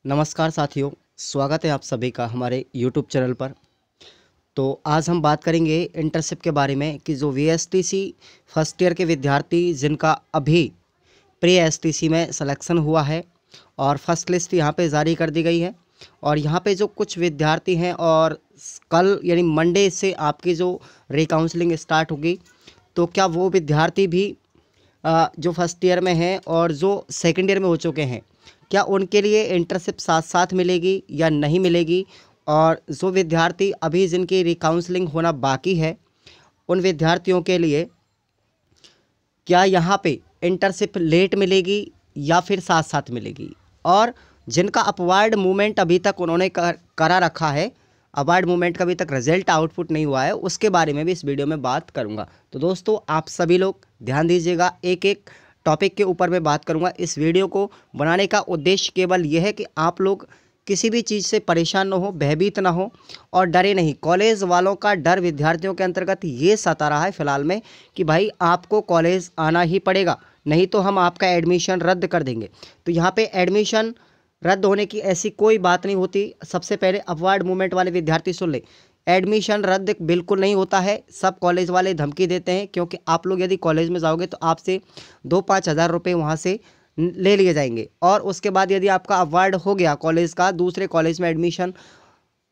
नमस्कार साथियों, स्वागत है आप सभी का हमारे YouTube चैनल पर। तो आज हम बात करेंगे इंटर्नशिप के बारे में कि जो वीएसटीसी फर्स्ट ईयर के विद्यार्थी जिनका अभी प्री एसटीसी में सिलेक्शन हुआ है और फर्स्ट लिस्ट यहाँ पे जारी कर दी गई है। और यहाँ पे जो कुछ विद्यार्थी हैं और कल यानी मंडे से आपकी जो रिकाउंसलिंग स्टार्ट होगी, तो क्या वो विद्यार्थी भी जो फर्स्ट ईयर में हैं और जो सेकंड ईयर में हो चुके हैं, क्या उनके लिए इंटर्नशिप साथ साथ मिलेगी या नहीं मिलेगी? और जो विद्यार्थी अभी जिनकी रिकाउंसलिंग होना बाकी है, उन विद्यार्थियों के लिए क्या यहाँ पे इंटर्नशिप लेट मिलेगी या फिर साथ साथ मिलेगी? और जिनका अपवार्ड मूवमेंट अभी तक उन्होंने करा रखा है, अपवार्ड मूवमेंट का अभी तक रिजल्ट आउटपुट नहीं हुआ है, उसके बारे में भी इस वीडियो में बात करूंगा। तो दोस्तों आप सभी लोग ध्यान दीजिएगा, एक एक टॉपिक के ऊपर मैं बात करूंगा। इस वीडियो को बनाने का उद्देश्य केवल यह है कि आप लोग किसी भी चीज़ से परेशान ना हो, भयभीत ना हो और डरे नहीं। कॉलेज वालों का डर विद्यार्थियों के अंतर्गत ये सता रहा है फ़िलहाल में कि भाई आपको कॉलेज आना ही पड़ेगा, नहीं तो हम आपका एडमिशन रद्द कर देंगे। तो यहाँ पे एडमिशन रद्द होने की ऐसी कोई बात नहीं होती। सबसे पहले अपवार्ड मूवमेंट वाले विद्यार्थी सुन ले, एडमिशन रद्द बिल्कुल नहीं होता है। सब कॉलेज वाले धमकी देते हैं, क्योंकि आप लोग यदि कॉलेज में जाओगे तो आपसे 2-5 हज़ार रुपये वहाँ से ले लिए जाएंगे। और उसके बाद यदि आपका अवार्ड हो गया कॉलेज का, दूसरे कॉलेज में एडमिशन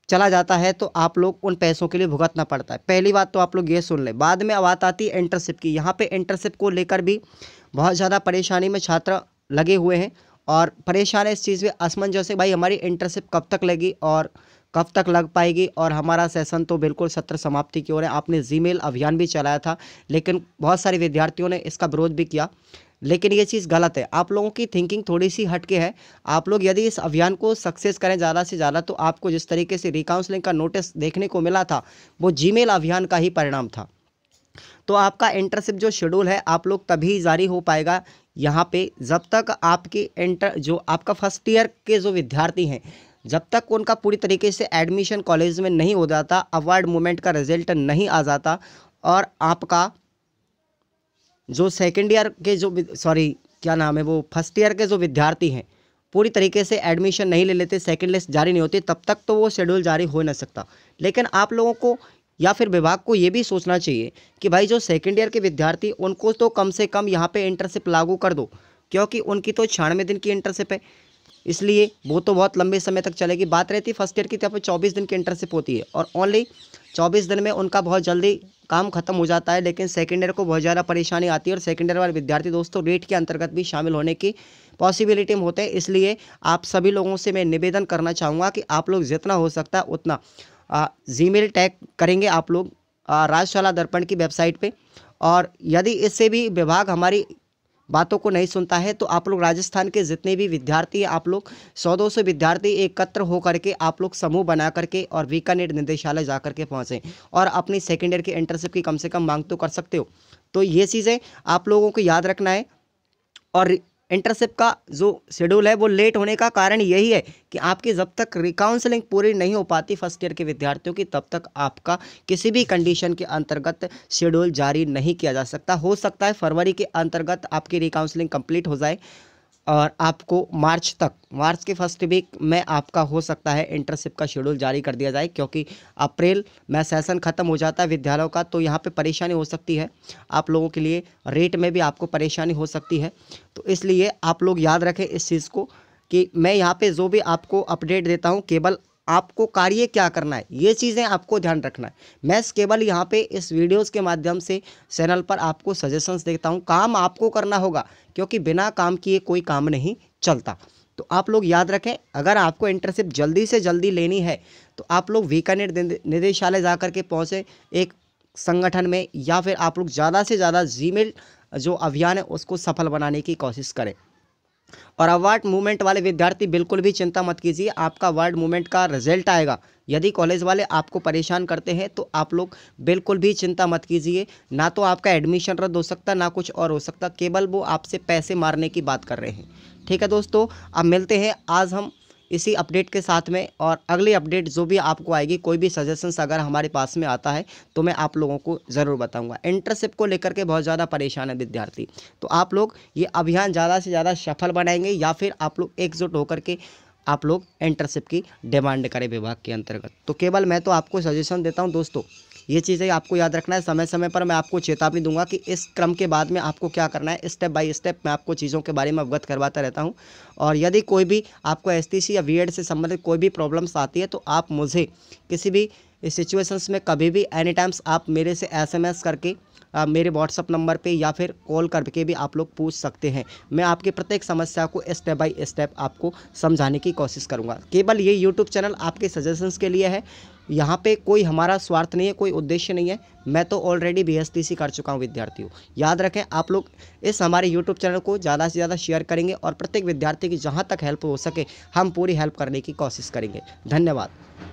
चला जाता है, तो आप लोग उन पैसों के लिए भुगतना पड़ता है। पहली बात तो आप लोग ये सुन लें। बाद में बात आती है इंटर्नशिप की। यहाँ पे इंटर्नशिप को लेकर भी बहुत ज़्यादा परेशानी में छात्र लगे हुए हैं और परेशान है इस चीज़ में, असमंजस है भाई हमारी इंटर्नशिप कब तक लगी और कब तक लग पाएगी। और हमारा सेशन तो बिल्कुल सत्र समाप्ति की ओर है। आपने जीमेल अभियान भी चलाया था, लेकिन बहुत सारे विद्यार्थियों ने इसका विरोध भी किया, लेकिन ये चीज़ गलत है। आप लोगों की थिंकिंग थोड़ी सी हटके है। आप लोग यदि इस अभियान को सक्सेस करें ज़्यादा से ज़्यादा, तो आपको जिस तरीके से रिकाउंसलिंग का नोटिस देखने को मिला था, वो जीमेल अभियान का ही परिणाम था। तो आपका इंटर्नशिप जो शेड्यूल है आप लोग तभी जारी हो पाएगा यहाँ पे जब तक आपकी जो आपका फर्स्ट ईयर के जो विद्यार्थी हैं, जब तक उनका पूरी तरीके से एडमिशन कॉलेज में नहीं हो जाता, अवार्ड मूवमेंट का रिजल्ट नहीं आ जाता और आपका जो सेकेंड ईयर के जो क्या नाम है, वो फर्स्ट ईयर के जो विद्यार्थी हैं पूरी तरीके से एडमिशन नहीं ले लेते, सेकेंड लिस्ट जारी नहीं होती, तब तक तो वो शेड्यूल जारी हो नहीं सकता। लेकिन आप लोगों को या फिर विभाग को ये भी सोचना चाहिए कि भाई जो सेकेंड ईयर के विद्यार्थी, उनको तो कम से कम यहाँ पे इंटर्नशिप लागू कर दो, क्योंकि उनकी तो 96 दिन की इंटर्नशिप है, इसलिए वो तो बहुत लंबे समय तक चलेगी। बात रहती फर्स्ट ईयर की, तो यहाँ पर 24 दिन की इंटर्नशिप होती है और ओनली 24 दिन में उनका बहुत जल्दी काम खत्म हो जाता है। लेकिन सेकेंड ईयर को बहुत ज़्यादा परेशानी आती है और सेकेंड ईयर वाले विद्यार्थी दोस्तों रेट के अंतर्गत भी शामिल होने की पॉसिबिलिटी में होते हैं। इसलिए आप सभी लोगों से मैं निवेदन करना चाहूँगा कि आप लोग जितना हो सकता है उतना जीमेल टैग करेंगे आप लोग राजशाला दर्पण की वेबसाइट पे। और यदि इससे भी विभाग हमारी बातों को नहीं सुनता है, तो आप लोग राजस्थान के जितने भी विद्यार्थी हैं, आप लोग 100-200 विद्यार्थी एकत्र हो करके आप लोग समूह बना करके और बीकानेर निदेशालय जा करके पहुँचें और अपनी सेकेंड ईयर की इंटर्नशिप की कम से कम मांग तो कर सकते हो। तो ये चीज़ें आप लोगों को याद रखना है। और इंटर्नशिप का जो शेड्यूल है वो लेट होने का कारण यही है कि आपकी जब तक रिकाउंसलिंग पूरी नहीं हो पाती फर्स्ट ईयर के विद्यार्थियों की, तब तक आपका किसी भी कंडीशन के अंतर्गत शेड्यूल जारी नहीं किया जा सकता। हो सकता है फरवरी के अंतर्गत आपकी रिकाउंसलिंग कंप्लीट हो जाए और आपको मार्च के फर्स्ट वीक में आपका हो सकता है इंटर्नशिप का शेड्यूल जारी कर दिया जाए, क्योंकि अप्रैल में सेशन ख़त्म हो जाता है विद्यालयों का। तो यहाँ पे परेशानी हो सकती है आप लोगों के लिए, रेट में भी आपको परेशानी हो सकती है। तो इसलिए आप लोग याद रखें इस चीज़ को कि मैं यहाँ पे जो भी आपको अपडेट देता हूँ, केवल आपको कार्य क्या करना है ये चीज़ें आपको ध्यान रखना है। मैं केवल यहाँ पे इस वीडियोस के माध्यम से चैनल पर आपको सजेशंस देता हूँ। काम आपको करना होगा, क्योंकि बिना काम किए कोई काम नहीं चलता। तो आप लोग याद रखें, अगर आपको इंटर्नशिप जल्दी से जल्दी लेनी है तो आप लोग बीकानेर निदेशालय जा कर के पहुँचे एक संगठन में, या फिर आप लोग ज़्यादा से ज़्यादा जीमेल जो अभियान है उसको सफल बनाने की कोशिश करें। और अवार्ड मूवमेंट वाले विद्यार्थी बिल्कुल भी चिंता मत कीजिए, आपका अवार्ड मूवमेंट का रिजल्ट आएगा। यदि कॉलेज वाले आपको परेशान करते हैं तो आप लोग बिल्कुल भी चिंता मत कीजिए। ना तो आपका एडमिशन रद्द हो सकता, ना कुछ और हो सकता, केवल वो आपसे पैसे मारने की बात कर रहे हैं। ठीक है दोस्तों, अब मिलते हैं आज हम इसी अपडेट के साथ में, और अगली अपडेट जो भी आपको आएगी, कोई भी सजेशंस अगर हमारे पास में आता है तो मैं आप लोगों को ज़रूर बताऊंगा। इंटर्नशिप को लेकर के बहुत ज़्यादा परेशान है विद्यार्थी, तो आप लोग ये अभियान ज़्यादा से ज़्यादा सफल बनाएंगे या फिर आप लोग एकजुट होकर के आप लोग इंटर्नशिप की डिमांड करें विभाग के अंतर्गत। तो केवल मैं तो आपको सजेशन देता हूं दोस्तों, ये चीज़ें आपको याद रखना है। समय समय पर मैं आपको चेतावनी दूंगा कि इस क्रम के बाद में आपको क्या करना है। स्टेप बाय स्टेप मैं आपको चीज़ों के बारे में अवगत करवाता रहता हूं। और यदि कोई भी आपको एसटीसी या बीएड से संबंधित कोई भी प्रॉब्लम्स आती है तो आप मुझे किसी भी सिचुएशंस में कभी भी एनी टाइम्स आप मेरे से एसएमएस करके मेरे व्हाट्सअप नंबर पे या फिर कॉल करके भी आप लोग पूछ सकते हैं। मैं आपकी प्रत्येक समस्या को स्टेप बाय स्टेप आपको समझाने की कोशिश करूंगा। केवल ये यूट्यूब चैनल आपके सजेशंस के लिए है। यहाँ पे कोई हमारा स्वार्थ नहीं है, कोई उद्देश्य नहीं है। मैं तो ऑलरेडी बीएसटीसी कर चुका हूँ विद्यार्थियों। याद रखें, आप लोग इस हमारे यूट्यूब चैनल को ज़्यादा से ज़्यादा शेयर करेंगे और प्रत्येक विद्यार्थी की जहाँ तक हेल्प हो सके हम पूरी हेल्प करने की कोशिश करेंगे। धन्यवाद।